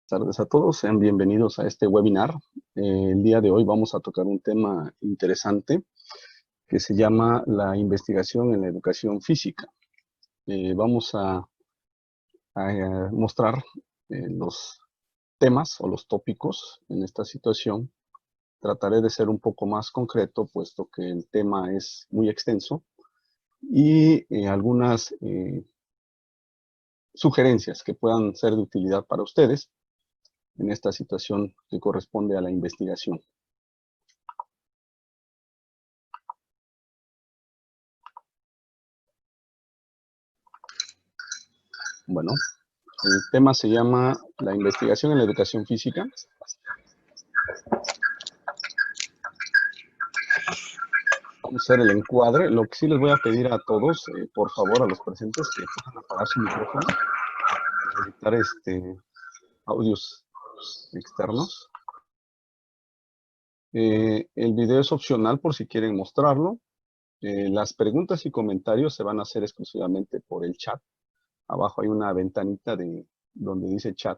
Buenas tardes a todos, sean bienvenidos a este webinar. El día de hoy vamos a tocar un tema interesante que se llama la investigación en la educación física. Vamos a mostrar los temas o los tópicos en esta situación. Trataré de ser un poco más concreto, puesto que el tema es muy extenso, y algunas sugerencias que puedan ser de utilidad para ustedes en esta situación que corresponde a la investigación. Bueno, el tema se llama la investigación en la educación física. Vamos a hacer el encuadre. Lo que sí les voy a pedir a todos, por favor, a los presentes, que puedan apagar su micrófono para evitar audios externos. El video es opcional por si quieren mostrarlo. Las preguntas y comentarios se van a hacer exclusivamente por el chat. Abajo hay una ventanita donde dice chat,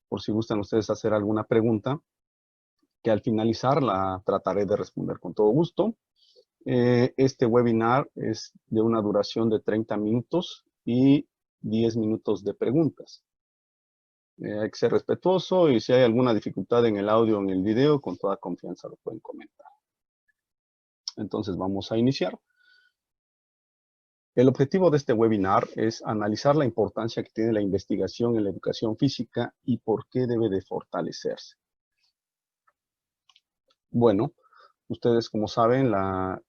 por si gustan ustedes hacer alguna pregunta, que al finalizar la trataré de responder con todo gusto. Este webinar es de una duración de 30 minutos y 10 minutos de preguntas. Hay que ser respetuoso y si hay alguna dificultad en el audio o en el video, con toda confianza lo pueden comentar. Entonces vamos a iniciar. El objetivo de este webinar es analizar la importancia que tiene la investigación en la educación física y por qué debe de fortalecerse. Bueno, ustedes como saben, la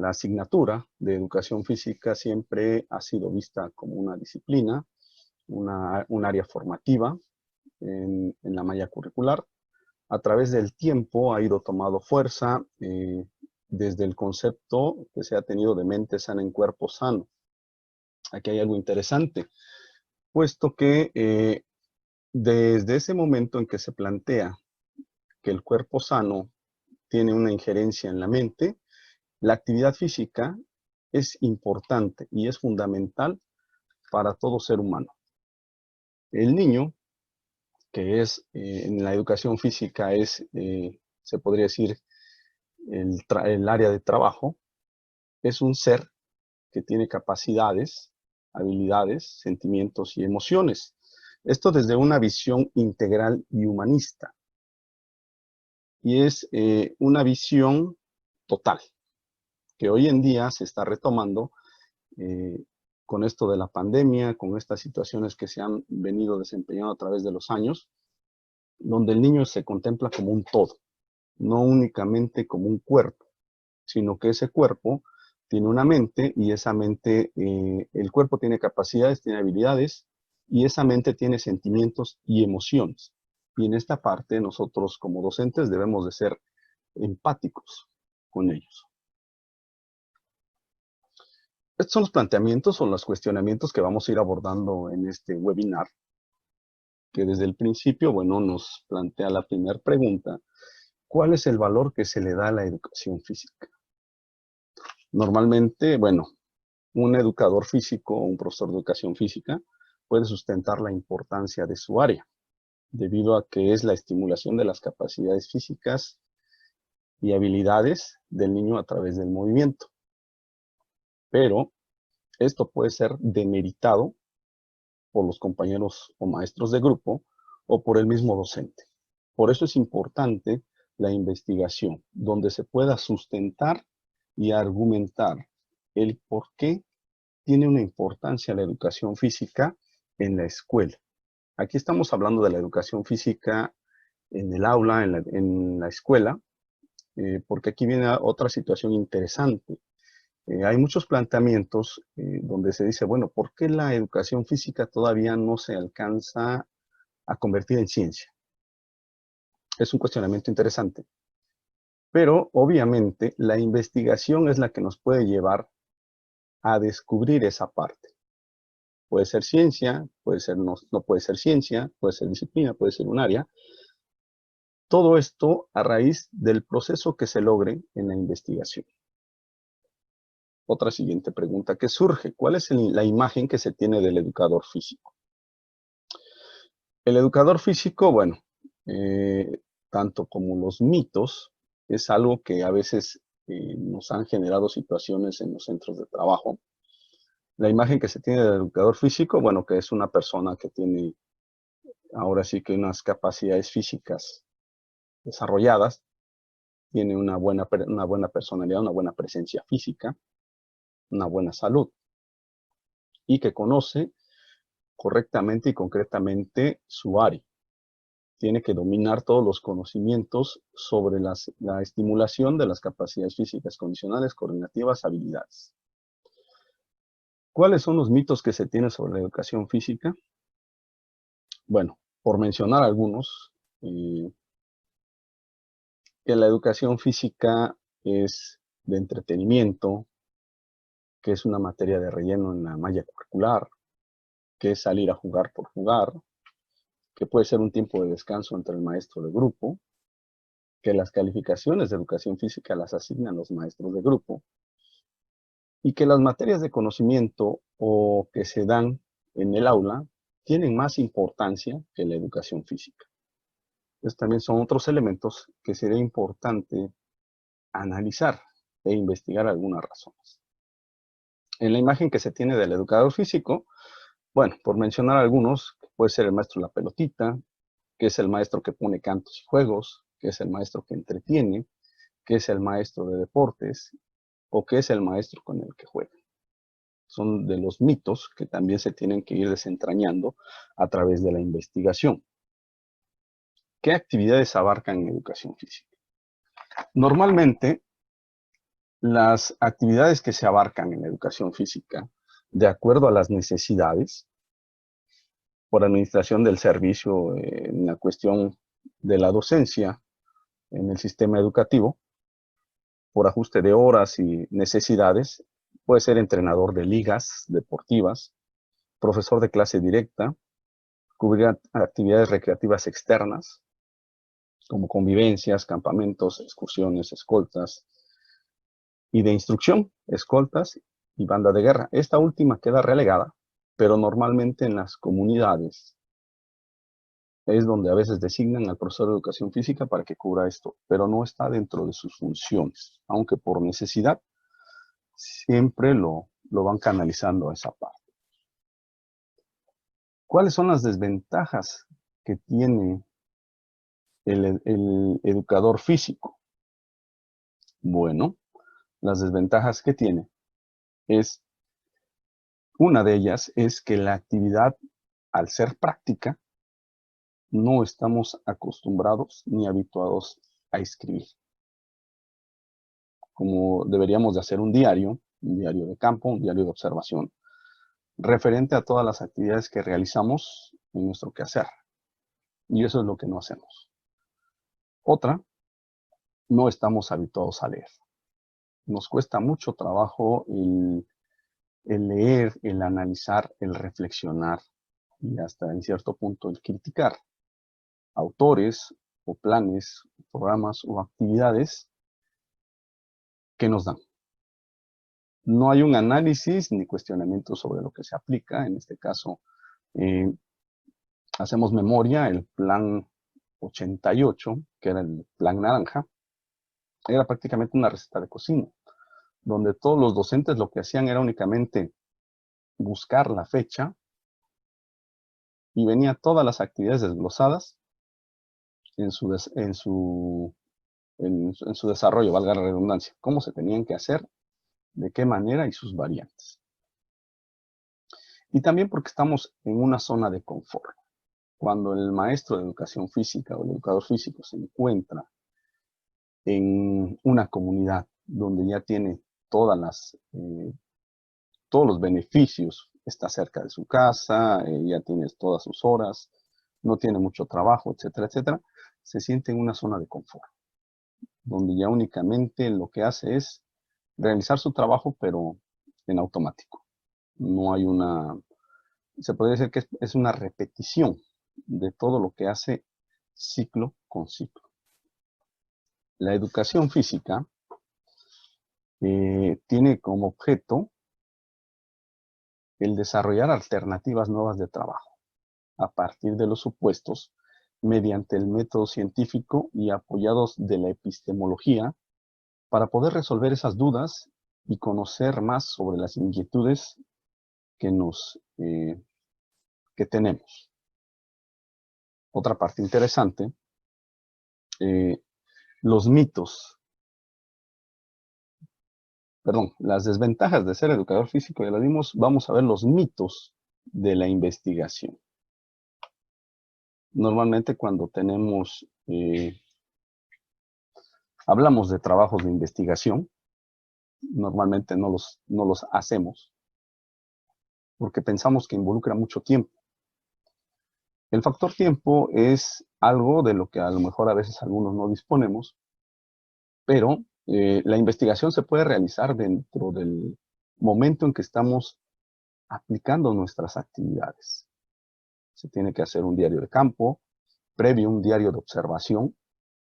asignatura de educación física siempre ha sido vista como una disciplina, un área formativa en la malla curricular. A través del tiempo ha ido tomando fuerza desde el concepto que se ha tenido de mente sana en cuerpo sano. Aquí hay algo interesante, puesto que desde ese momento en que se plantea que el cuerpo sano tiene una injerencia en la mente, la actividad física es importante y es fundamental para todo ser humano. El niño, que es en la educación física se podría decir, el área de trabajo, es un ser que tiene capacidades, habilidades, sentimientos y emociones. Esto desde una visión integral y humanista. Y es una visión total, que hoy en día se está retomando con esto de la pandemia, con estas situaciones que se han venido desempeñando a través de los años, donde el niño se contempla como un todo, no únicamente como un cuerpo, sino que ese cuerpo tiene una mente y esa mente, el cuerpo tiene capacidades, tiene habilidades y esa mente tiene sentimientos y emociones. Y en esta parte nosotros como docentes debemos de ser empáticos con ellos. Estos son los planteamientos o los cuestionamientos que vamos a ir abordando en este webinar, que desde el principio, bueno, nos plantea la primera pregunta: ¿cuál es el valor que se le da a la educación física? Normalmente, bueno, un educador físico o un profesor de educación física puede sustentar la importancia de su área, debido a que es la estimulación de las capacidades físicas y habilidades del niño a través del movimiento. Pero esto puede ser demeritado por los compañeros o maestros de grupo o por el mismo docente. Por eso es importante la investigación, donde se pueda sustentar y argumentar el por qué tiene una importancia la educación física en la escuela. Aquí estamos hablando de la educación física en el aula, en la escuela, porque aquí viene otra situación interesante. Hay muchos planteamientos donde se dice, bueno, ¿por qué la educación física todavía no se alcanza a convertir en ciencia? Es un cuestionamiento interesante. Pero obviamente la investigación es la que nos puede llevar a descubrir esa parte. Puede ser ciencia, no puede ser ciencia, puede ser disciplina, puede ser un área. Todo esto a raíz del proceso que se logre en la investigación. Otra siguiente pregunta que surge: ¿cuál es la imagen que se tiene del educador físico? El educador físico, bueno, tanto como los mitos, es algo que a veces nos han generado situaciones en los centros de trabajo. La imagen que se tiene del educador físico, bueno, que es una persona que tiene ahora sí que unas capacidades físicas desarrolladas, tiene una buena personalidad, una buena presencia física, una buena salud y que conoce correctamente y concretamente su área. Tiene que dominar todos los conocimientos sobre la estimulación de las capacidades físicas condicionales, coordinativas, habilidades. ¿Cuáles son los mitos que se tienen sobre la educación física? Bueno, por mencionar algunos, que la educación física es de entretenimiento, que es una materia de relleno en la malla curricular, que es salir a jugar por jugar, que puede ser un tiempo de descanso entre el maestro de grupo, que las calificaciones de educación física las asignan los maestros de grupo, y que las materias de conocimiento o que se dan en el aula tienen más importancia que la educación física. Estos también son otros elementos que sería importante analizar e investigar algunas razones. En la imagen que se tiene del educador físico, bueno, por mencionar algunos, puede ser el maestro de la pelotita, que es el maestro que pone cantos y juegos, que es el maestro que entretiene, que es el maestro de deportes, o que es el maestro con el que juega. Son de los mitos que también se tienen que ir desentrañando a través de la investigación. ¿Qué actividades abarcan educación física? Normalmente, las actividades que se abarcan en educación física, de acuerdo a las necesidades, por administración del servicio en la cuestión de la docencia en el sistema educativo, por ajuste de horas y necesidades, puede ser entrenador de ligas deportivas, profesor de clase directa, cubrir actividades recreativas externas, como convivencias, campamentos, excursiones, escoltas, y de instrucción, escoltas y banda de guerra. Esta última queda relegada, pero normalmente en las comunidades es donde a veces designan al profesor de educación física para que cubra esto, pero no está dentro de sus funciones, aunque por necesidad siempre lo van canalizando a esa parte. ¿Cuáles son las desventajas que tiene el educador físico? Bueno, las desventajas que tiene es, una de ellas es que la actividad, al ser práctica, no estamos acostumbrados ni habituados a escribir. Como deberíamos de hacer un diario de campo, un diario de observación, referente a todas las actividades que realizamos en nuestro quehacer. Y eso es lo que no hacemos. Otra, no estamos habituados a leer. Nos cuesta mucho trabajo el leer, el analizar, el reflexionar y hasta en cierto punto el criticar autores o planes, programas o actividades que nos dan. No hay un análisis ni cuestionamiento sobre lo que se aplica. En este caso, hacemos memoria, el plan 88, que era el plan naranja, era prácticamente una receta de cocina, donde todos los docentes lo que hacían era únicamente buscar la fecha y venía todas las actividades desglosadas en su desarrollo, valga la redundancia, cómo se tenían que hacer, de qué manera y sus variantes. Y también porque estamos en una zona de confort. Cuando el maestro de educación física o el educador físico se encuentra en una comunidad donde ya tiene todos los beneficios, está cerca de su casa, ya tiene todas sus horas, no tiene mucho trabajo, etcétera, etcétera, se siente en una zona de confort, donde ya únicamente lo que hace es realizar su trabajo, pero en automático. No hay se podría decir que es una repetición de todo lo que hace ciclo con ciclo. La educación física tiene como objeto el desarrollar alternativas nuevas de trabajo a partir de los supuestos, mediante el método científico y apoyados de la epistemología, para poder resolver esas dudas y conocer más sobre las inquietudes que tenemos. Otra parte interesante, los mitos. Perdón, las desventajas de ser educador físico ya lo vimos. Vamos a ver los mitos de la investigación. Normalmente cuando hablamos de trabajos de investigación, normalmente no los hacemos porque pensamos que involucra mucho tiempo. El factor tiempo es algo de lo que a lo mejor a veces algunos no disponemos, pero la investigación se puede realizar dentro del momento en que estamos aplicando nuestras actividades. Se tiene que hacer un diario de campo, previo un diario de observación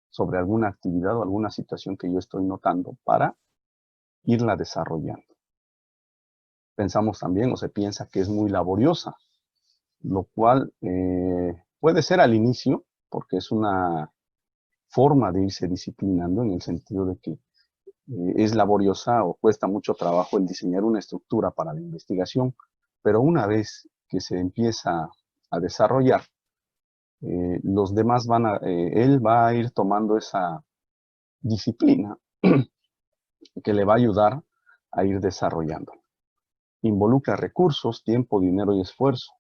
sobre alguna actividad o alguna situación que yo estoy notando para irla desarrollando. Pensamos también, o se piensa que es muy laboriosa, lo cual puede ser al inicio, porque es una forma de irse disciplinando en el sentido de que es laboriosa o cuesta mucho trabajo el diseñar una estructura para la investigación, pero una vez que se empieza a desarrollar, los demás él va a ir tomando esa disciplina que le va a ayudar a ir desarrollando. Involucra recursos, tiempo, dinero y esfuerzo.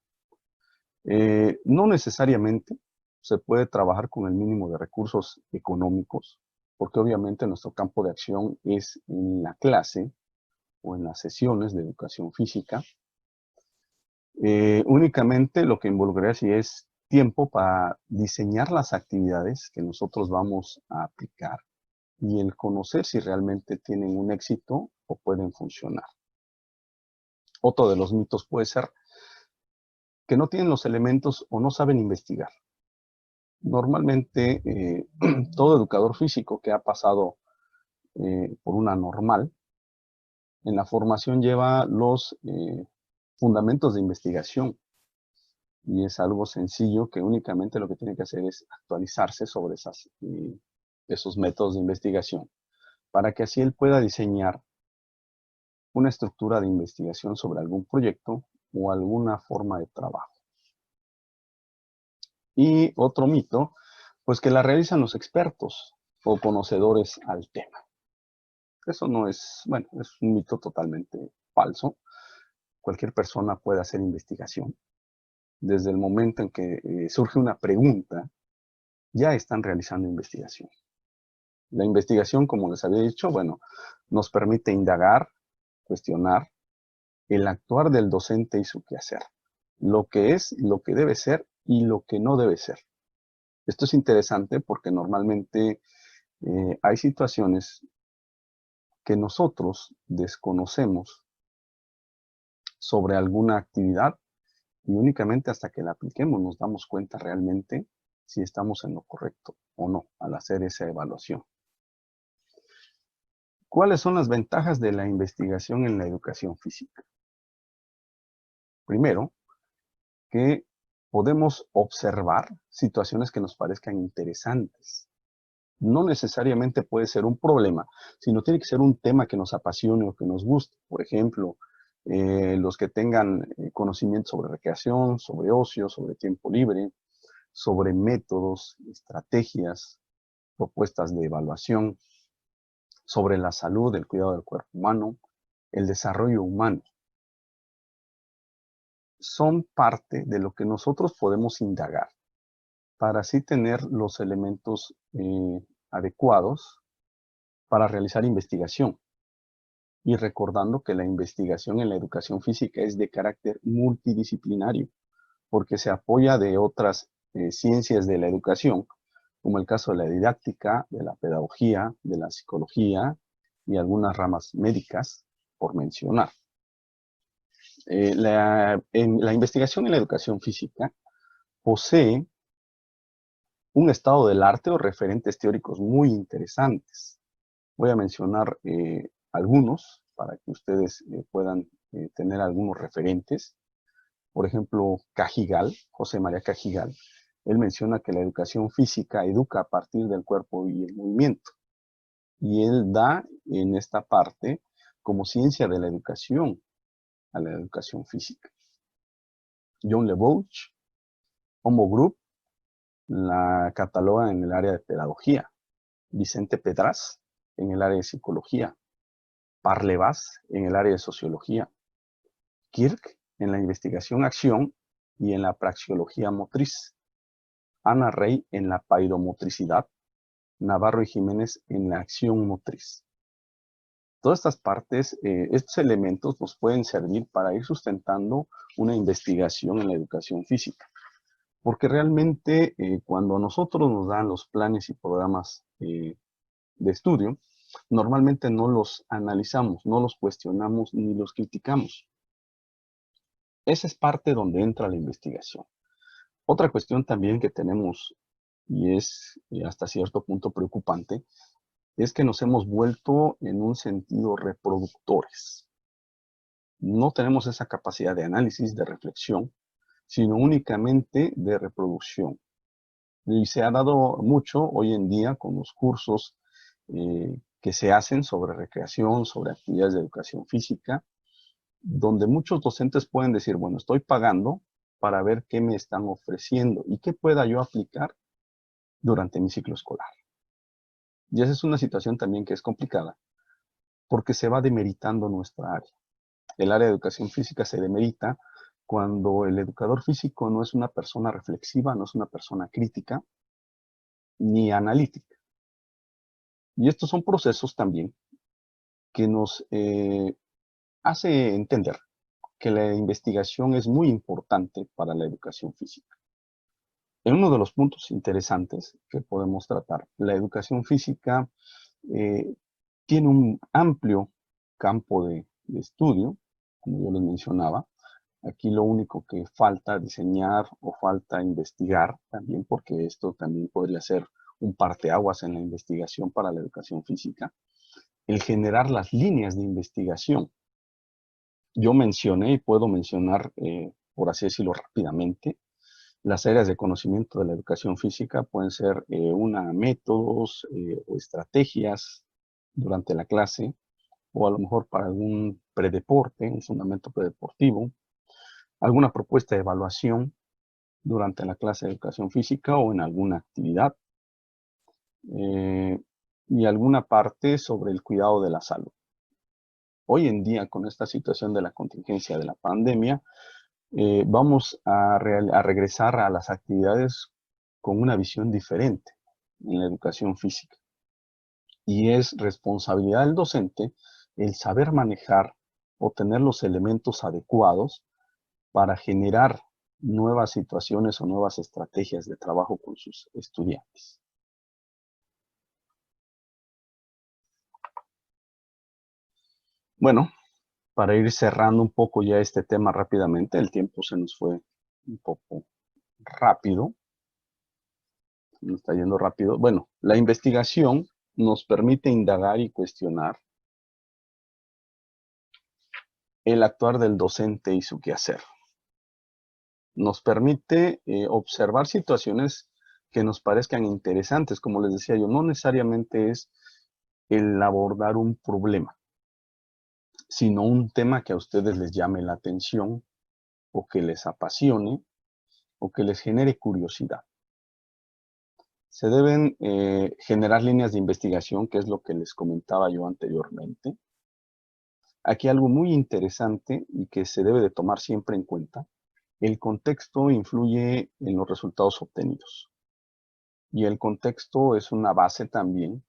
No necesariamente se puede trabajar con el mínimo de recursos económicos, porque obviamente nuestro campo de acción es en la clase o en las sesiones de educación física. Únicamente lo que involucraría sí es tiempo para diseñar las actividades que nosotros vamos a aplicar y el conocer si realmente tienen un éxito o pueden funcionar. Otro de los mitos puede ser que no tienen los elementos o no saben investigar. Normalmente, todo educador físico que ha pasado por una normal, en la formación lleva los fundamentos de investigación. Y es algo sencillo que únicamente lo que tiene que hacer es actualizarse sobre esos métodos de investigación, para que así él pueda diseñar una estructura de investigación sobre algún proyecto o alguna forma de trabajo. Y otro mito, pues que la realizan los expertos o conocedores al tema. Eso no es, bueno, es un mito totalmente falso. Cualquier persona puede hacer investigación. Desde el momento en que surge una pregunta, ya están realizando investigación. La investigación, como les había dicho, bueno, nos permite indagar, cuestionar el actuar del docente y su quehacer. Lo que es, lo que debe ser y lo que no debe ser. Esto es interesante porque normalmente hay situaciones que nosotros desconocemos sobre alguna actividad y únicamente hasta que la apliquemos nos damos cuenta realmente si estamos en lo correcto o no al hacer esa evaluación. ¿Cuáles son las ventajas de la investigación en la educación física? Primero, que podemos observar situaciones que nos parezcan interesantes. No necesariamente puede ser un problema, sino tiene que ser un tema que nos apasione o que nos guste. Por ejemplo, los que tengan conocimiento sobre recreación, sobre ocio, sobre tiempo libre, sobre métodos, estrategias, propuestas de evaluación, sobre la salud, el cuidado del cuerpo humano, el desarrollo humano. Son parte de lo que nosotros podemos indagar para así tener los elementos adecuados para realizar investigación. Y recordando que la investigación en la educación física es de carácter multidisciplinario, porque se apoya de otras ciencias de la educación, como el caso de la didáctica, de la pedagogía, de la psicología y algunas ramas médicas, por mencionar. La investigación en la educación física posee un estado del arte o referentes teóricos muy interesantes. Voy a mencionar algunos para que ustedes puedan tener algunos referentes. Por ejemplo, Cajigal, José María Cajigal, él menciona que la educación física educa a partir del cuerpo y el movimiento. Y él da en esta parte como ciencia de la educación a la educación física. John Leboeuf, Homo Group, la cataloga en el área de pedagogía. Vicente Pedraz, en el área de psicología. Parlevas, en el área de sociología. Kirk, en la investigación-acción y en la praxeología motriz. Ana Rey, en la paidomotricidad. Navarro y Jiménez, en la acción motriz. Todas estas partes, estos elementos nos pueden servir para ir sustentando una investigación en la educación física. Porque realmente cuando a nosotros nos dan los planes y programas de estudio, normalmente no los analizamos, no los cuestionamos ni los criticamos. Esa es parte donde entra la investigación. Otra cuestión también que tenemos, y es hasta cierto punto preocupante, es que nos hemos vuelto en un sentido reproductores. No tenemos esa capacidad de análisis, de reflexión, sino únicamente de reproducción. Y se ha dado mucho hoy en día con los cursos que se hacen sobre recreación, sobre actividades de educación física, donde muchos docentes pueden decir, bueno, estoy pagando para ver qué me están ofreciendo y qué pueda yo aplicar durante mi ciclo escolar. Y esa es una situación también que es complicada, porque se va demeritando nuestra área. El área de educación física se demerita cuando el educador físico no es una persona reflexiva, no es una persona crítica, ni analítica. Y estos son procesos también que nos hace entender que la investigación es muy importante para la educación física. En uno de los puntos interesantes que podemos tratar, la educación física tiene un amplio campo de estudio, como yo les mencionaba. Aquí lo único que falta diseñar o falta investigar también, porque esto también podría ser un parteaguas en la investigación para la educación física, el generar las líneas de investigación. Yo mencioné y puedo mencionar, por así decirlo rápidamente, las áreas de conocimiento de la educación física pueden ser métodos o estrategias durante la clase, o a lo mejor para algún predeporte, un fundamento predeportivo, alguna propuesta de evaluación durante la clase de educación física o en alguna actividad, y alguna parte sobre el cuidado de la salud. Hoy en día, con esta situación de la contingencia de la pandemia, vamos a regresar a las actividades con una visión diferente en la educación física. Y es responsabilidad del docente el saber manejar o tener los elementos adecuados para generar nuevas situaciones o nuevas estrategias de trabajo con sus estudiantes. Bueno, para ir cerrando un poco ya este tema rápidamente, el tiempo se nos fue un poco rápido, nos está yendo rápido. Bueno, la investigación nos permite indagar y cuestionar el actuar del docente y su quehacer. Nos permite observar situaciones que nos parezcan interesantes, como les decía yo, no necesariamente es el abordar un problema, sino un tema que a ustedes les llame la atención o que les apasione o que les genere curiosidad. Se deben generar líneas de investigación, que es lo que les comentaba yo anteriormente. Aquí algo muy interesante y que se debe de tomar siempre en cuenta, el contexto influye en los resultados obtenidos. Y el contexto es una base también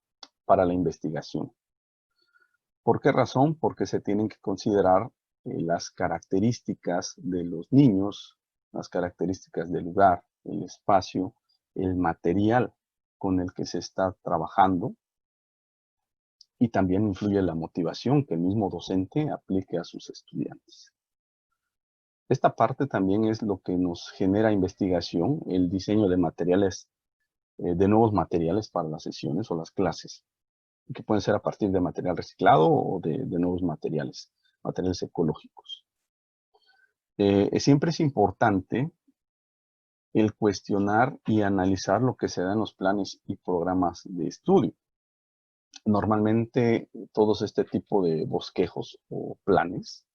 para la investigación. ¿Por qué razón? Porque se tienen que considerar las características de los niños, las características del lugar, el espacio, el material con el que se está trabajando, y también influye la motivación que el mismo docente aplique a sus estudiantes. Esta parte también es lo que nos genera investigación, el diseño de materiales, de nuevos materiales para las sesiones o las clases, que pueden ser a partir de material reciclado o de nuevos materiales ecológicos. siempre es importante el cuestionar y analizar lo que se da en los planes y programas de estudio. Normalmente todos este tipo de bosquejos o planes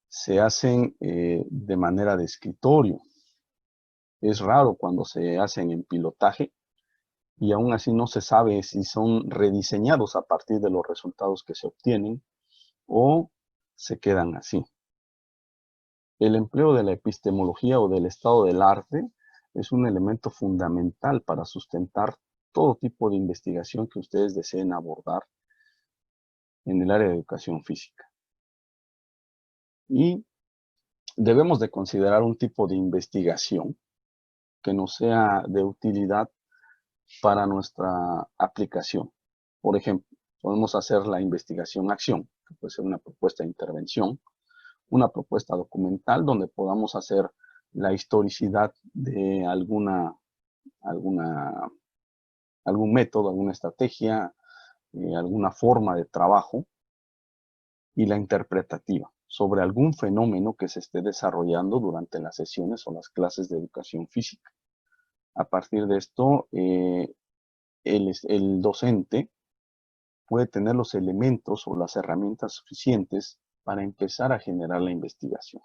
se hacen de manera de escritorio. Es raro cuando se hacen en pilotaje y aún así no se sabe si son rediseñados a partir de los resultados que se obtienen o se quedan así. El empleo de la epistemología o del estado del arte es un elemento fundamental para sustentar todo tipo de investigación que ustedes deseen abordar en el área de educación física. Y debemos de considerar un tipo de investigación que nos sea de utilidad para nuestra aplicación. Por ejemplo, podemos hacer la investigación-acción, que puede ser una propuesta de intervención, una propuesta documental donde podamos hacer la historicidad de algún método, alguna estrategia, alguna forma de trabajo, y la interpretativa sobre algún fenómeno que se esté desarrollando durante las sesiones o las clases de educación física. A partir de esto, el docente puede tener los elementos o las herramientas suficientes para empezar a generar la investigación.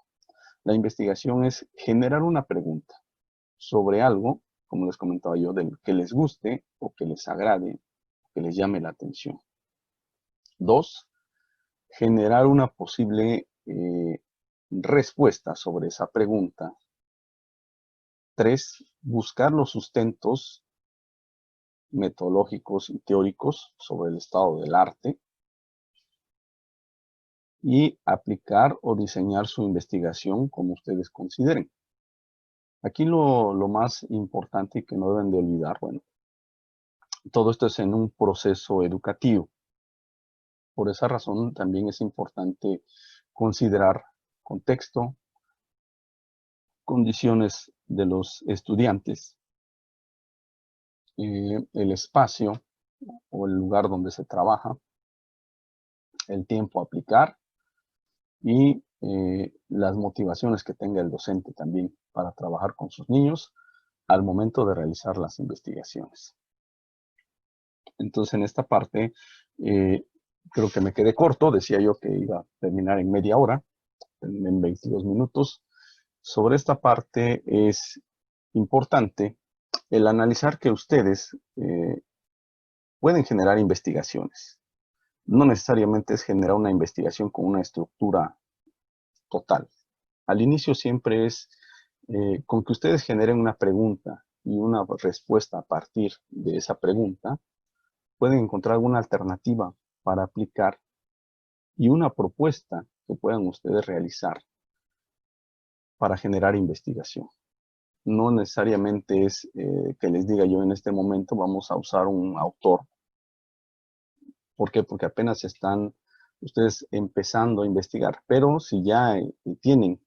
La investigación es generar una pregunta sobre algo, como les comentaba yo, que les guste o que les agrade, que les llame la atención. 2, generar una posible respuesta sobre esa pregunta. 3, buscar los sustentos metodológicos y teóricos sobre el estado del arte y aplicar o diseñar su investigación como ustedes consideren. Aquí lo más importante y que no deben de olvidar, bueno, todo esto es en un proceso educativo. Por esa razón también es importante considerar contexto, condiciones de los estudiantes, el espacio o el lugar donde se trabaja, el tiempo a aplicar y las motivaciones que tenga el docente también para trabajar con sus niños al momento de realizar las investigaciones. Entonces, en esta parte, creo que me quedé corto. Decía yo que iba a terminar en media hora, en 22 minutos. Sobre esta parte es importante el analizar que ustedes pueden generar investigaciones. No necesariamente es generar una investigación con una estructura total. Al inicio siempre es con que ustedes generen una pregunta y una respuesta a partir de esa pregunta, pueden encontrar alguna alternativa para aplicar y una propuesta que puedan ustedes realizar para generar investigación. No necesariamente es que les diga yo en este momento vamos a usar un autor. ¿Por qué? Porque apenas están ustedes empezando a investigar. Pero si ya tienen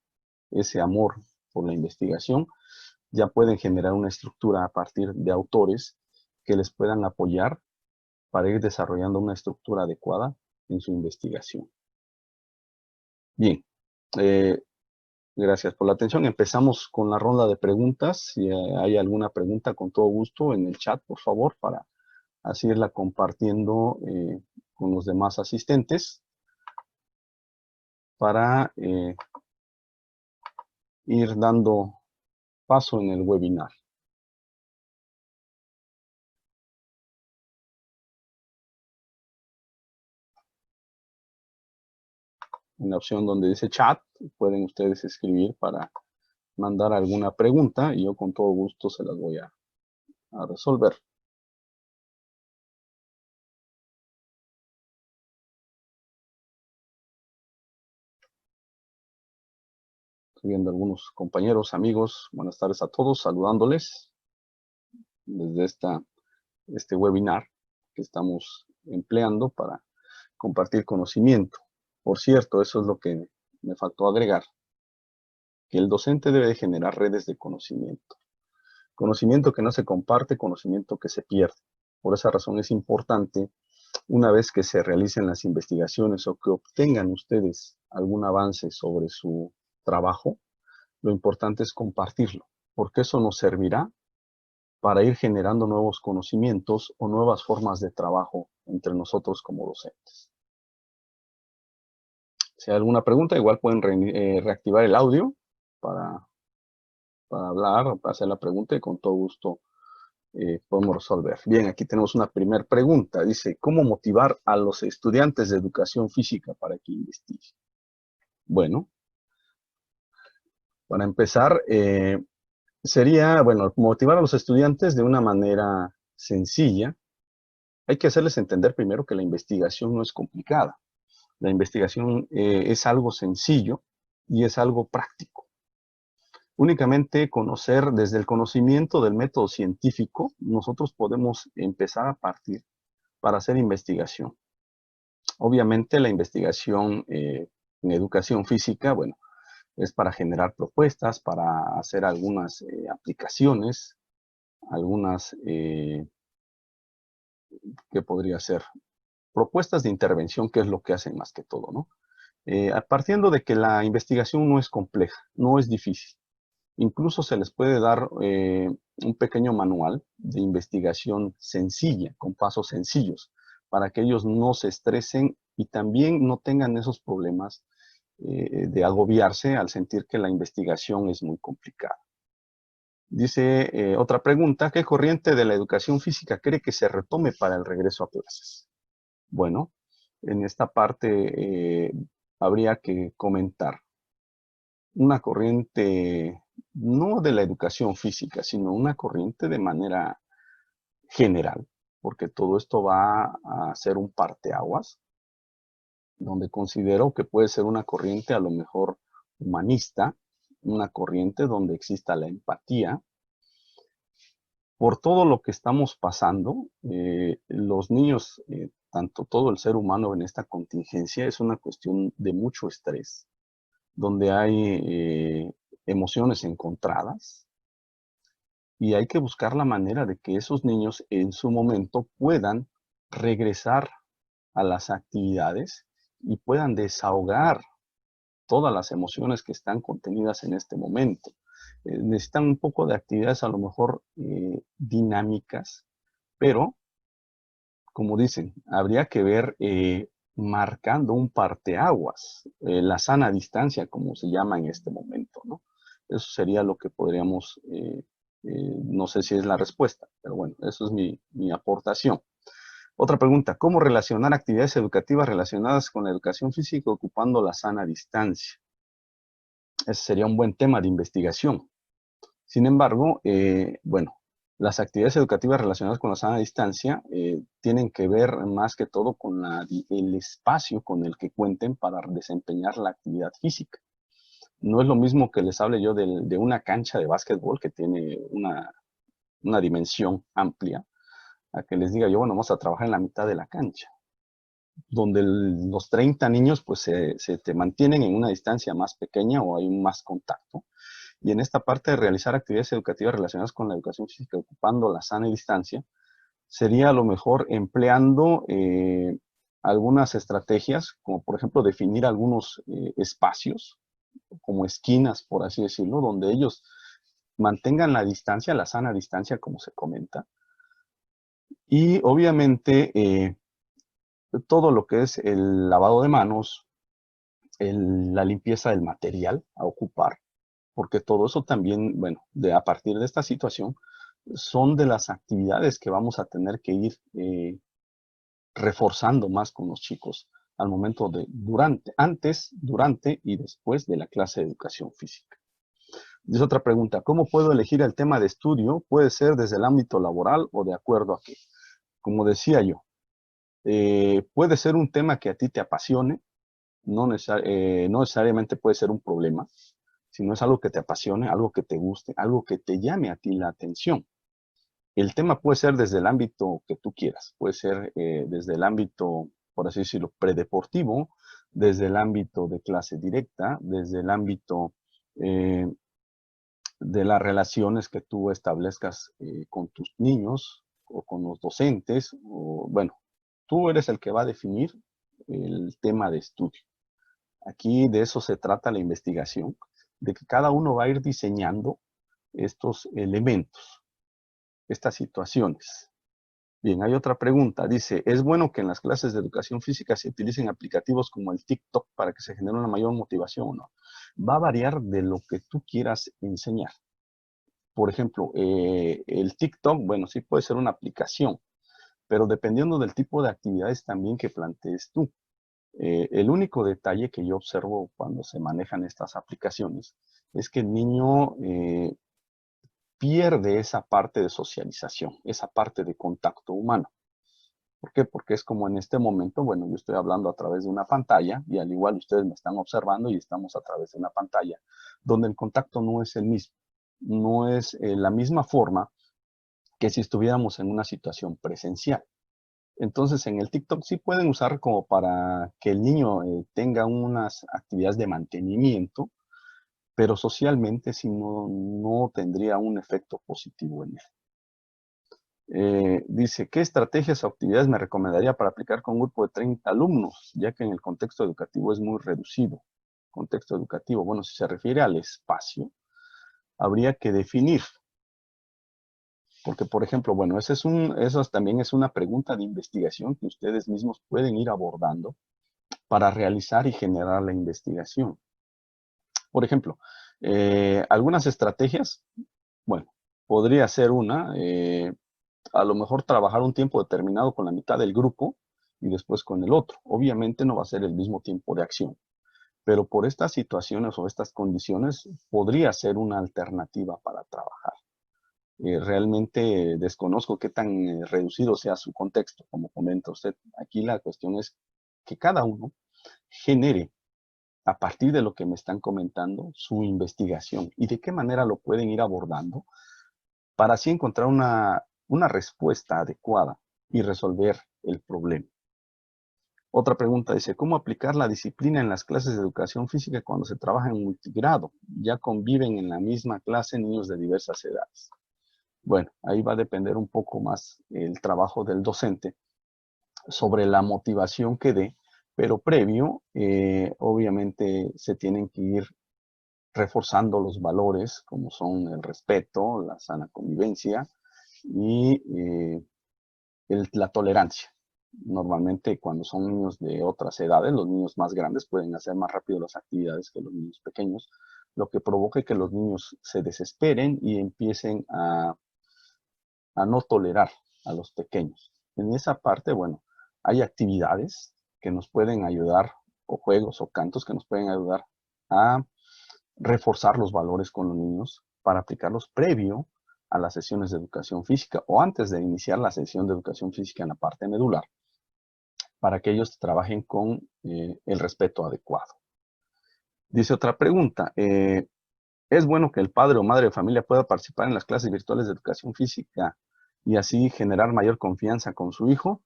ese amor por la investigación, ya pueden generar una estructura a partir de autores que les puedan apoyar para ir desarrollando una estructura adecuada en su investigación. Bien, gracias por la atención. Empezamos con la ronda de preguntas. Si hay alguna pregunta, con todo gusto en el chat, por favor, para así irla compartiendo con los demás asistentes para ir dando paso en el webinar. En la opción donde dice chat, pueden ustedes escribir para mandar alguna pregunta y yo con todo gusto se las voy a resolver. Estoy viendo algunos compañeros, amigos. Buenas tardes a todos, saludándoles desde este webinar que estamos empleando para compartir conocimiento. Por cierto, eso es lo que me faltó agregar, que el docente debe generar redes de conocimiento. Conocimiento que no se comparte, conocimiento que se pierde. Por esa razón es importante, una vez que se realicen las investigaciones o que obtengan ustedes algún avance sobre su trabajo, Lo importante es compartirlo, porque eso nos servirá para ir generando nuevos conocimientos o nuevas formas de trabajo entre nosotros como docentes. Si hay alguna pregunta, igual pueden reactivar el audio para hablar o para hacer la pregunta y con todo gusto podemos resolver. Bien, aquí tenemos una primera pregunta. Dice, ¿cómo motivar a los estudiantes de educación física para que investiguen? Bueno, para empezar, sería, bueno, motivar a los estudiantes de una manera sencilla. Hay que hacerles entender primero que la investigación no es complicada. La investigación es algo sencillo y es algo práctico. Únicamente conocer, desde el conocimiento del método científico, nosotros podemos empezar a partir para hacer investigación. Obviamente la investigación en educación física, bueno, es para generar propuestas, para hacer algunas aplicaciones, algunas, ¿qué podría ser? Propuestas de intervención, que es lo que hacen más que todo, ¿no? Partiendo de que la investigación no es compleja, no es difícil. Incluso se les puede dar un pequeño manual de investigación sencilla, con pasos sencillos, para que ellos no se estresen y también no tengan esos problemas de agobiarse al sentir que la investigación es muy complicada. Dice otra pregunta, ¿qué corriente de la educación física cree que se retome para el regreso a clases? Bueno, en esta parte habría que comentar una corriente no de la educación física, sino una corriente de manera general, porque todo esto va a ser un parteaguas, donde considero que puede ser una corriente a lo mejor humanista, una corriente donde exista la empatía. Por todo lo que estamos pasando, los niños, tanto todo el ser humano en esta contingencia, es una cuestión de mucho estrés, donde hay emociones encontradas y hay que buscar la manera de que esos niños en su momento puedan regresar a las actividades y puedan desahogar todas las emociones que están contenidas en este momento. Necesitan un poco de actividades a lo mejor dinámicas, pero como dicen, habría que ver marcando un parteaguas, la sana distancia, como se llama en este momento, ¿no? Eso sería lo que podríamos, no sé si es la respuesta, pero bueno, eso es mi aportación. Otra pregunta, ¿cómo relacionar actividades educativas relacionadas con la educación física ocupando la sana distancia? Ese sería un buen tema de investigación. Sin embargo, bueno, las actividades educativas relacionadas con la sana distancia tienen que ver más que todo con el espacio con el que cuenten para desempeñar la actividad física. No es lo mismo que les hable yo de una cancha de básquetbol que tiene una dimensión amplia, a que les diga yo, bueno, vamos a trabajar en la mitad de la cancha, donde los 30 niños pues se te mantienen en una distancia más pequeña o hay más contacto. Y en esta parte de realizar actividades educativas relacionadas con la educación física ocupando la sana distancia, sería a lo mejor empleando algunas estrategias, como por ejemplo definir algunos espacios, como esquinas, por así decirlo, donde ellos mantengan la distancia, la sana distancia, como se comenta. Y obviamente todo lo que es el lavado de manos, la limpieza del material a ocupar, porque todo eso también, bueno, a partir de esta situación, son de las actividades que vamos a tener que ir reforzando más con los chicos al momento de antes, durante y después de la clase de educación física. Y es otra pregunta, ¿cómo puedo elegir el tema de estudio? Puede ser desde el ámbito laboral o de acuerdo a qué. Como decía yo, puede ser un tema que a ti te apasione, no necesariamente puede ser un problema, sino es algo que te apasione, algo que te guste, algo que te llame a ti la atención. El tema puede ser desde el ámbito que tú quieras, puede ser desde el ámbito, por así decirlo, predeportivo, desde el ámbito de clase directa, desde el ámbito eh, de las relaciones que tú establezcas con tus niños o con los docentes, o bueno, tú eres el que va a definir el tema de estudio. Aquí de eso se trata la investigación, de que cada uno va a ir diseñando estos elementos, estas situaciones. Bien, hay otra pregunta. Dice, ¿es bueno que en las clases de educación física se utilicen aplicativos como el TikTok para que se genere una mayor motivación o no? Va a variar de lo que tú quieras enseñar. Por ejemplo, el TikTok, bueno, sí puede ser una aplicación, pero dependiendo del tipo de actividades también que plantees tú. El único detalle que yo observo cuando se manejan estas aplicaciones es que el niño pierde esa parte de socialización, esa parte de contacto humano. ¿Por qué? Porque es como en este momento, bueno, yo estoy hablando a través de una pantalla y al igual ustedes me están observando y estamos a través de una pantalla, donde el contacto no es el mismo, no es la misma forma que si estuviéramos en una situación presencial. Entonces, en el TikTok sí pueden usar como para que el niño tenga unas actividades de mantenimiento, pero socialmente sí no tendría un efecto positivo en él. Dice, ¿qué estrategias o actividades me recomendaría para aplicar con un grupo de 30 alumnos? Ya que en el contexto educativo es muy reducido. Contexto educativo, bueno, si se refiere al espacio, habría que definir. Porque, por ejemplo, bueno, eso también es una pregunta de investigación que ustedes mismos pueden ir abordando para realizar y generar la investigación. Por ejemplo, algunas estrategias, bueno, podría ser una, a lo mejor trabajar un tiempo determinado con la mitad del grupo y después con el otro. Obviamente no va a ser el mismo tiempo de acción, pero por estas situaciones o estas condiciones podría ser una alternativa para trabajar. Realmente desconozco qué tan reducido sea su contexto, como comenta usted. Aquí la cuestión es que cada uno genere a partir de lo que me están comentando su investigación y de qué manera lo pueden ir abordando para así encontrar una respuesta adecuada y resolver el problema. Otra pregunta dice, ¿cómo aplicar la disciplina en las clases de educación física cuando se trabaja en multigrado? Ya conviven en la misma clase niños de diversas edades. Bueno, ahí va a depender un poco más el trabajo del docente sobre la motivación que dé, pero previo, obviamente, se tienen que ir reforzando los valores como son el respeto, la sana convivencia y la tolerancia. Normalmente cuando son niños de otras edades, los niños más grandes pueden hacer más rápido las actividades que los niños pequeños, lo que provoca que los niños se desesperen y empiecen a no tolerar a los pequeños. En esa parte, bueno, hay actividades que nos pueden ayudar, o juegos o cantos que nos pueden ayudar a reforzar los valores con los niños para aplicarlos previo a las sesiones de educación física o antes de iniciar la sesión de educación física en la parte medular, para que ellos trabajen con el respeto adecuado. Dice otra pregunta, ¿es bueno que el padre o madre de familia pueda participar en las clases virtuales de educación física y así generar mayor confianza con su hijo?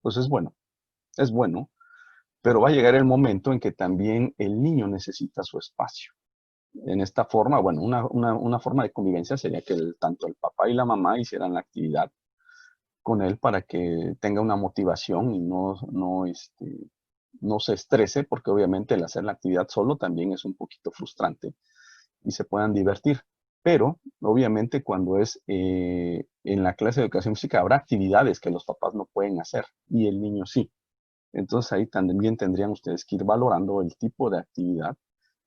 Pues es bueno, pero va a llegar el momento en que también el niño necesita su espacio. En esta forma, bueno, una forma de convivencia sería que tanto el papá y la mamá hicieran la actividad con él para que tenga una motivación y no se estrese, porque obviamente el hacer la actividad solo también es un poquito frustrante y se puedan divertir. Pero, obviamente, cuando es en la clase de educación física, habrá actividades que los papás no pueden hacer y el niño sí. Entonces ahí también tendrían ustedes que ir valorando el tipo de actividad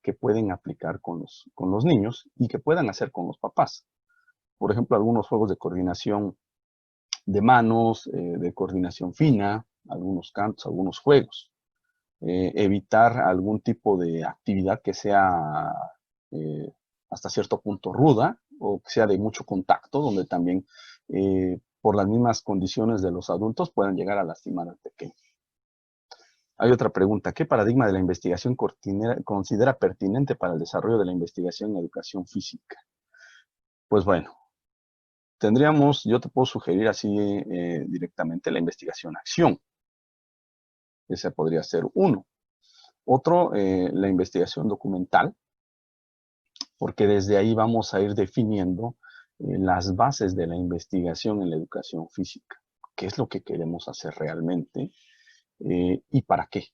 que pueden aplicar con los niños y que puedan hacer con los papás. Por ejemplo, algunos juegos de coordinación de manos, de coordinación fina, algunos cantos, algunos juegos. Evitar algún tipo de actividad que sea eh, hasta cierto punto ruda o que sea de mucho contacto, donde también por las mismas condiciones de los adultos puedan llegar a lastimar al pequeño. Hay otra pregunta. ¿Qué paradigma de la investigación considera pertinente para el desarrollo de la investigación en educación física? Pues bueno, yo te puedo sugerir así directamente la investigación-acción. Ese podría ser uno. Otro, la investigación documental, porque desde ahí vamos a ir definiendo las bases de la investigación en la educación física. ¿Qué es lo que queremos hacer realmente? ¿Y para qué?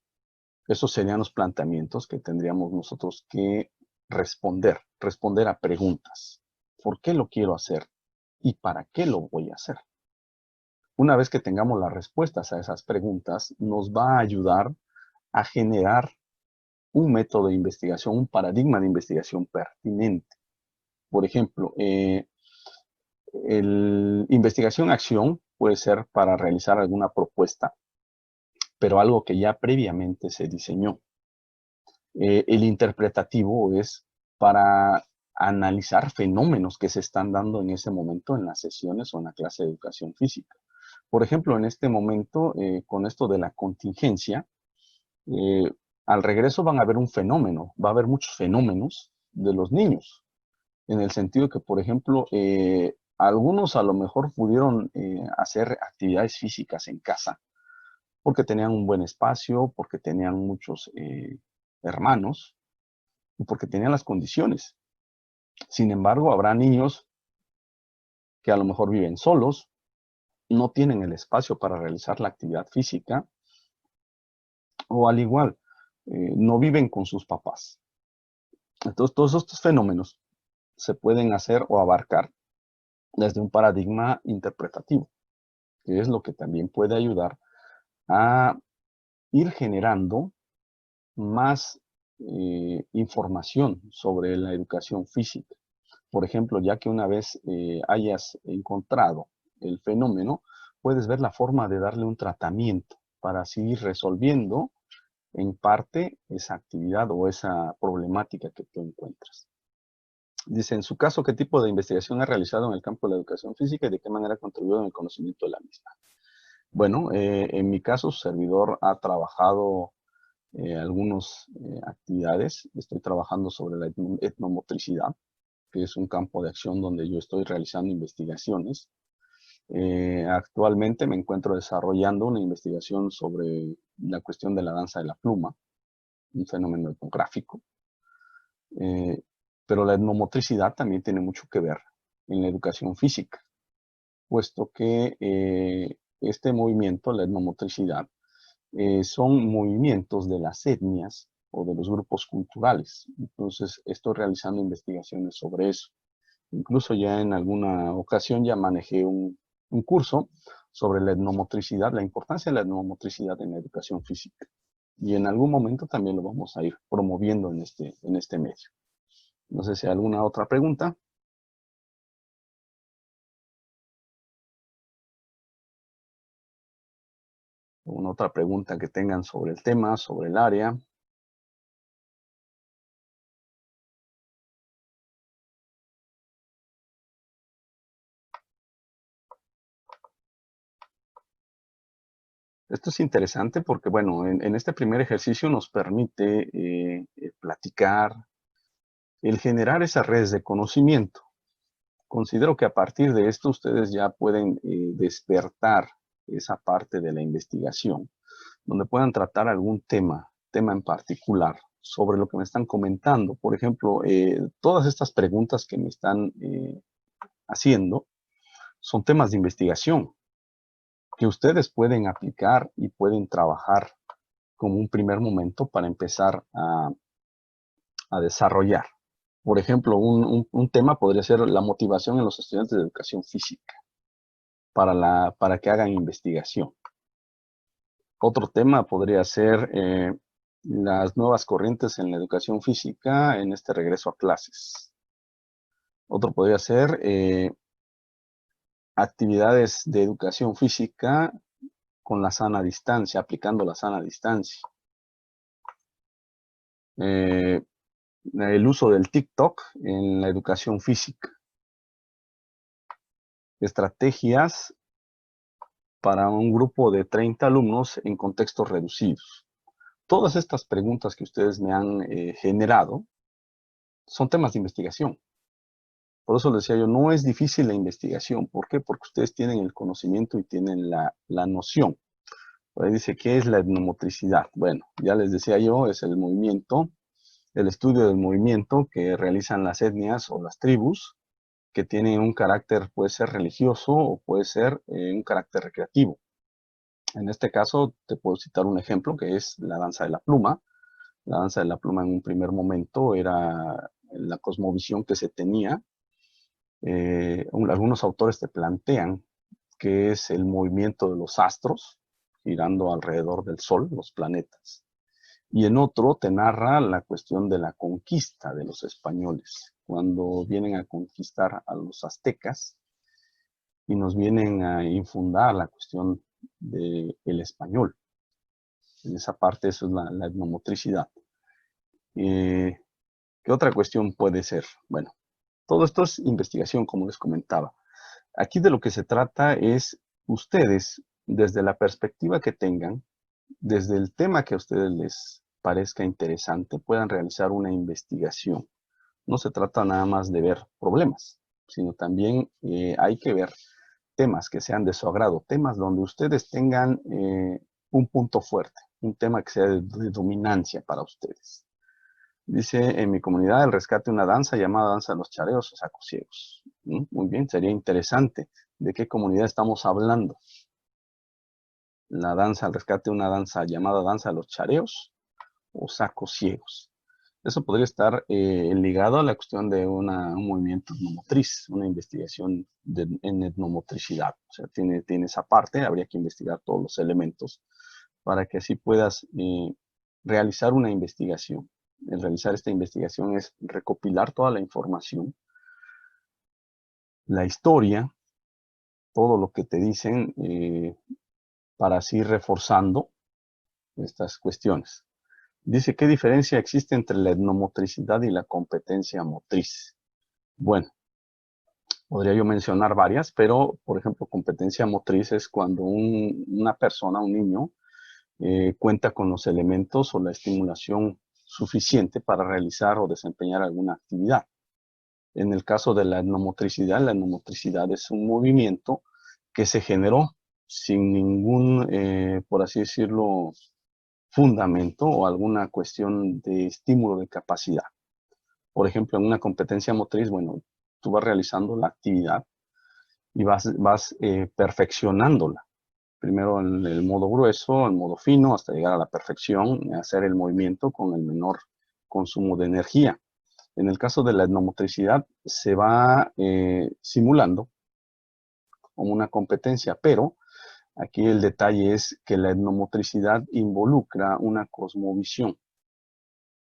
Esos serían los planteamientos que tendríamos nosotros que responder a preguntas. ¿Por qué lo quiero hacer? ¿Y para qué lo voy a hacer? Una vez que tengamos las respuestas a esas preguntas, nos va a ayudar a generar un método de investigación, un paradigma de investigación pertinente. Por ejemplo, investigación-acción puede ser para realizar alguna propuesta, pero algo que ya previamente se diseñó. El interpretativo es para analizar fenómenos que se están dando en ese momento en las sesiones o en la clase de educación física. Por ejemplo, en este momento, con esto de la contingencia, al regreso van a haber un fenómeno, va a haber muchos fenómenos de los niños, en el sentido que, por ejemplo, algunos a lo mejor pudieron hacer actividades físicas en casa, porque tenían un buen espacio, porque tenían muchos hermanos, y porque tenían las condiciones. Sin embargo, habrá niños que a lo mejor viven solos, no tienen el espacio para realizar la actividad física, o al igual, no viven con sus papás. Entonces, todos estos fenómenos se pueden hacer o abarcar desde un paradigma interpretativo, que es lo que también puede ayudar a ir generando más información sobre la educación física. Por ejemplo, ya que una vez hayas encontrado el fenómeno, puedes ver la forma de darle un tratamiento para así ir resolviendo en parte esa actividad o esa problemática que tú encuentras. Dice, en su caso, ¿qué tipo de investigación ha realizado en el campo de la educación física y de qué manera ha contribuido en el conocimiento de la misma? Bueno, en mi caso, su servidor ha trabajado algunas actividades. Estoy trabajando sobre la etnomotricidad, que es un campo de acción donde yo estoy realizando investigaciones. Actualmente me encuentro desarrollando una investigación sobre la cuestión de la danza de la pluma, un fenómeno etnográfico. Pero la etnomotricidad también tiene mucho que ver en la educación física, puesto que este movimiento, la etnomotricidad, son movimientos de las etnias o de los grupos culturales. Entonces, estoy realizando investigaciones sobre eso. Incluso ya en alguna ocasión ya manejé un curso sobre la etnomotricidad, la importancia de la etnomotricidad en la educación física. Y en algún momento también lo vamos a ir promoviendo en este medio. No sé si hay alguna otra pregunta. ¿Alguna otra pregunta que tengan sobre el tema, sobre el área? Esto es interesante porque, bueno, en este primer ejercicio nos permite platicar, el generar esas redes de conocimiento. Considero que a partir de esto ustedes ya pueden despertar esa parte de la investigación, donde puedan tratar algún tema en particular sobre lo que me están comentando. Por ejemplo, todas estas preguntas que me están haciendo son temas de investigación que ustedes pueden aplicar y pueden trabajar como un primer momento para empezar a desarrollar. Por ejemplo, un tema podría ser la motivación en los estudiantes de educación física para que hagan investigación. Otro tema podría ser las nuevas corrientes en la educación física en este regreso a clases. Otro podría ser actividades de educación física con la sana distancia, aplicando la sana distancia. El uso del TikTok en la educación física. Estrategias para un grupo de 30 alumnos en contextos reducidos. Todas estas preguntas que ustedes me han generado son temas de investigación. Por eso les decía yo, no es difícil la investigación. ¿Por qué? Porque ustedes tienen el conocimiento y tienen la noción. Por ahí dice, ¿qué es la etnomotricidad? Bueno, ya les decía yo, es el movimiento, el estudio del movimiento que realizan las etnias o las tribus, que tienen un carácter, puede ser religioso o puede ser un carácter recreativo. En este caso, te puedo citar un ejemplo que es la danza de la pluma. La danza de la pluma en un primer momento era la cosmovisión que se tenía. Algunos autores te plantean que es el movimiento de los astros girando alrededor del Sol, los planetas. Y en otro te narra la cuestión de la conquista de los españoles, cuando vienen a conquistar a los aztecas y nos vienen a infundar la cuestión del español. En esa parte eso es la etnomotricidad. ¿Qué otra cuestión puede ser? Bueno, todo esto es investigación, como les comentaba. Aquí de lo que se trata es ustedes, desde la perspectiva que tengan, desde el tema que a ustedes les parezca interesante, puedan realizar una investigación. No se trata nada más de ver problemas, sino también hay que ver temas que sean de su agrado, temas donde ustedes tengan un punto fuerte, un tema que sea de dominancia para ustedes. Dice, en mi comunidad el rescate de una danza llamada danza de los chareos o sacosiegos. Muy bien, sería interesante. ¿De qué comunidad estamos hablando? La danza, el rescate de una danza llamada danza de los chareos o sacosiegos. Eso podría estar ligado a la cuestión de un movimiento etnomotriz, una investigación en etnomotricidad. O sea, tiene esa parte, habría que investigar todos los elementos para que así puedas realizar una investigación. El realizar esta investigación es recopilar toda la información, la historia, todo lo que te dicen, para así reforzando estas cuestiones. Dice, ¿qué diferencia existe entre la etnomotricidad y la competencia motriz? Bueno, podría yo mencionar varias, pero, por ejemplo, competencia motriz es cuando una persona, un niño, cuenta con los elementos o la estimulación suficiente para realizar o desempeñar alguna actividad. En el caso de la etnomotricidad es un movimiento que se generó sin ningún, por así decirlo, fundamento o alguna cuestión de estímulo de capacidad. Por ejemplo, en una competencia motriz, bueno, tú vas realizando la actividad y vas perfeccionándola. Primero en el modo grueso, el modo fino, hasta llegar a la perfección y hacer el movimiento con el menor consumo de energía. En el caso de la etnomotricidad, se va simulando como una competencia, pero aquí el detalle es que la etnomotricidad involucra una cosmovisión,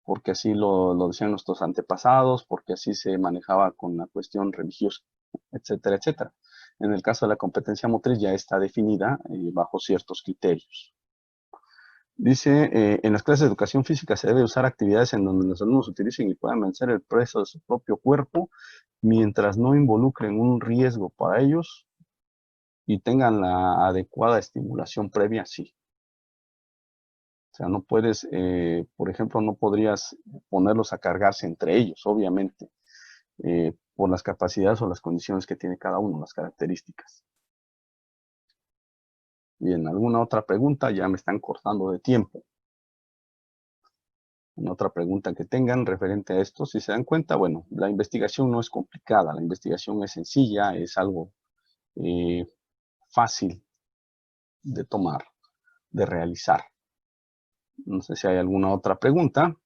porque así lo decían nuestros antepasados, porque así se manejaba con la cuestión religiosa, etcétera, etcétera. En el caso de la competencia motriz ya está definida bajo ciertos criterios. Dice, en las clases de educación física se debe usar actividades en donde los alumnos utilicen y puedan vencer el peso de su propio cuerpo mientras no involucren un riesgo para ellos y tengan la adecuada estimulación previa, sí. O sea, no puedes, por ejemplo, no podrías ponerlos a cargarse entre ellos, obviamente, por las capacidades o las condiciones que tiene cada uno, las características. Bien, ¿alguna otra pregunta? Ya me están cortando de tiempo. Una otra pregunta que tengan referente a esto, si se dan cuenta, bueno, la investigación no es complicada, la investigación es sencilla, es algo fácil de tomar, de realizar. No sé si hay alguna otra pregunta.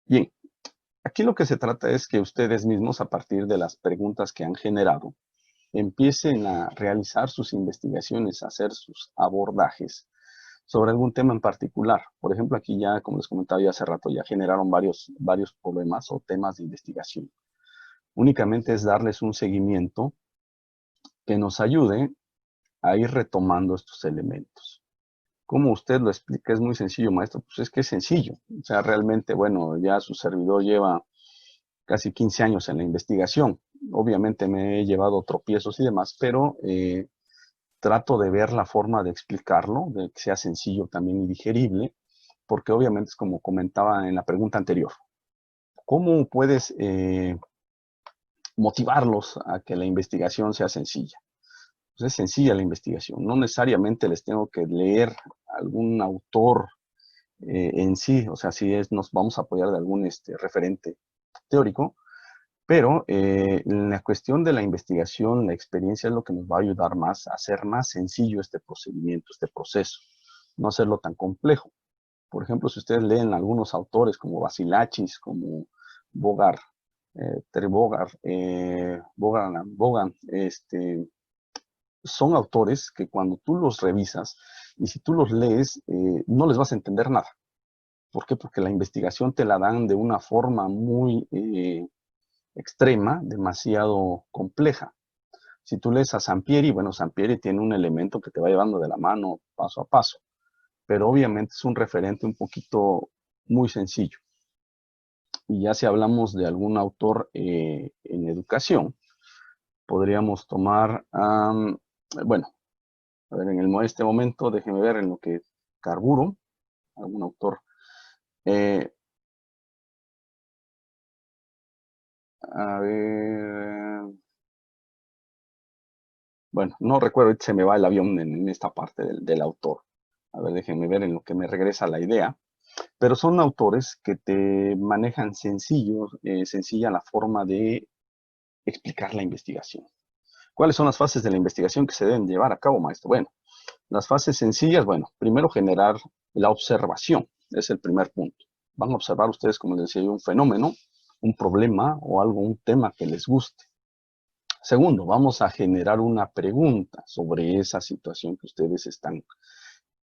Bien, aquí lo que se trata es que ustedes mismos, a partir de las preguntas que han generado, empiecen a realizar sus investigaciones, a hacer sus abordajes sobre algún tema en particular. Por ejemplo, aquí ya, como les comentaba ya hace rato, ya generaron varios problemas o temas de investigación. Únicamente es darles un seguimiento que nos ayude a ir retomando estos elementos. Como usted lo explica, es muy sencillo, maestro. Pues es que es sencillo. O sea, realmente, bueno, ya su servidor lleva casi 15 años en la investigación. Obviamente me he llevado tropiezos y demás, pero trato de ver la forma de explicarlo, de que sea sencillo también y digerible, porque obviamente es como comentaba en la pregunta anterior. ¿Cómo puedes motivarlos a que la investigación sea sencilla? Pues es sencilla la investigación. No necesariamente les tengo que leer algún autor en sí, o sea, si nos vamos a apoyar de algún referente teórico, pero en la cuestión de la investigación, la experiencia es lo que nos va a ayudar más a hacer más sencillo este procedimiento, este proceso, no hacerlo tan complejo. Por ejemplo, si ustedes leen algunos autores como Basilachis, como Bogart, Terry Bogart, Bogan, son autores que cuando tú los revisas y si tú los lees, no les vas a entender nada. ¿Por qué? Porque la investigación te la dan de una forma muy extrema, demasiado compleja. Si tú lees a Sampieri, bueno, Sampieri tiene un elemento que te va llevando de la mano paso a paso, pero obviamente es un referente un poquito muy sencillo. Y ya si hablamos de algún autor en educación, podríamos tomar, bueno, a ver, en este momento, déjenme ver en lo que carburo, algún autor. A ver, bueno, no recuerdo, se me va el avión en esta parte del autor. A ver, déjenme ver en lo que me regresa la idea. Pero son autores que te manejan sencilla la forma de explicar la investigación. ¿Cuáles son las fases de la investigación que se deben llevar a cabo, maestro? Bueno, las fases sencillas, bueno, primero generar la observación, es el primer punto. Van a observar ustedes, como les decía yo, un fenómeno, un problema o algo, un tema que les guste. Segundo, vamos a generar una pregunta sobre esa situación que ustedes están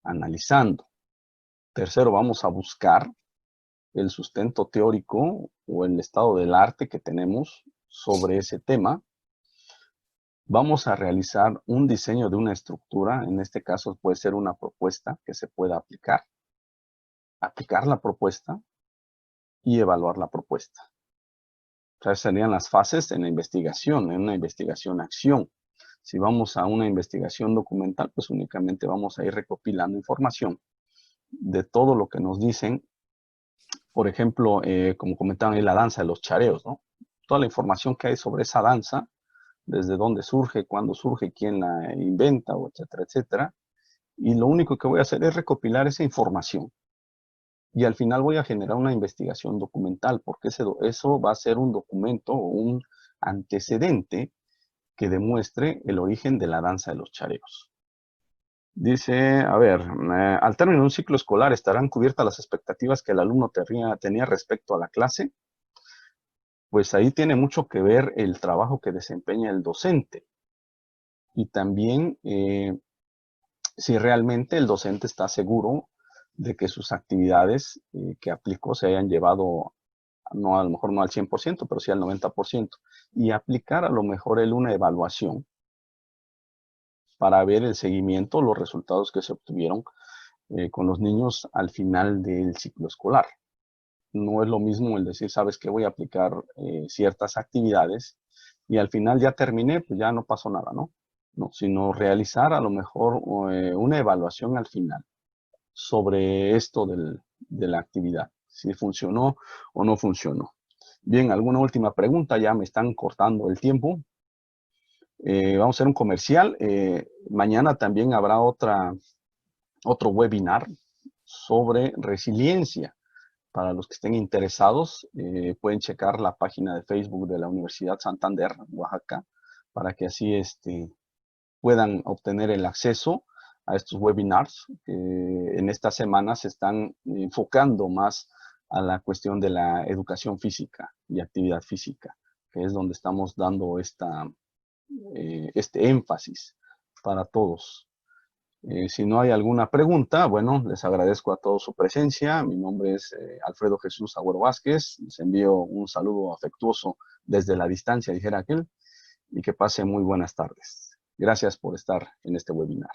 analizando. Tercero, vamos a buscar el sustento teórico o el estado del arte que tenemos sobre ese tema. Vamos a realizar un diseño de una estructura, en este caso puede ser una propuesta que se pueda aplicar la propuesta y evaluar la propuesta. Esas serían las fases en la investigación, en una investigación-acción. Si vamos a una investigación documental, pues únicamente vamos a ir recopilando información de todo lo que nos dicen. Por ejemplo, como comentaban ahí, la danza de los chareos, ¿no? Toda la información que hay sobre esa danza, desde dónde surge, cuándo surge, quién la inventa, etcétera, etcétera. Y lo único que voy a hacer es recopilar esa información. Y al final voy a generar una investigación documental, porque eso va a ser un documento o un antecedente que demuestre el origen de la danza de los chareos. Dice, a ver, al término de un ciclo escolar, ¿estarán cubiertas las expectativas que el alumno tenía respecto a la clase? Pues ahí tiene mucho que ver el trabajo que desempeña el docente. Y también si realmente el docente está seguro de que sus actividades que aplicó se hayan llevado, no, a lo mejor no al 100%, pero sí al 90%. Y aplicar a lo mejor una evaluación para ver el seguimiento, los resultados que se obtuvieron con los niños al final del ciclo escolar. No es lo mismo el decir, sabes que voy a aplicar ciertas actividades y al final ya terminé, pues ya no pasó nada, ¿no? No, sino realizar a lo mejor una evaluación al final sobre esto de la actividad, si funcionó o no funcionó. Bien, alguna última pregunta, ya me están cortando el tiempo. Vamos a hacer un comercial. Mañana también habrá otro webinar sobre resiliencia. Para los que estén interesados, pueden checar la página de Facebook de la Universidad Santander, Oaxaca, para que así puedan obtener el acceso a estos webinars que en esta semana se están enfocando más a la cuestión de la educación física y actividad física, que es donde estamos dando este énfasis para todos. Si no hay alguna pregunta, bueno, les agradezco a todos su presencia. Mi nombre es Alfredo Jesús Agüero Vázquez. Les envío un saludo afectuoso desde la distancia, dijera aquel, y que pasen muy buenas tardes. Gracias por estar en este webinar.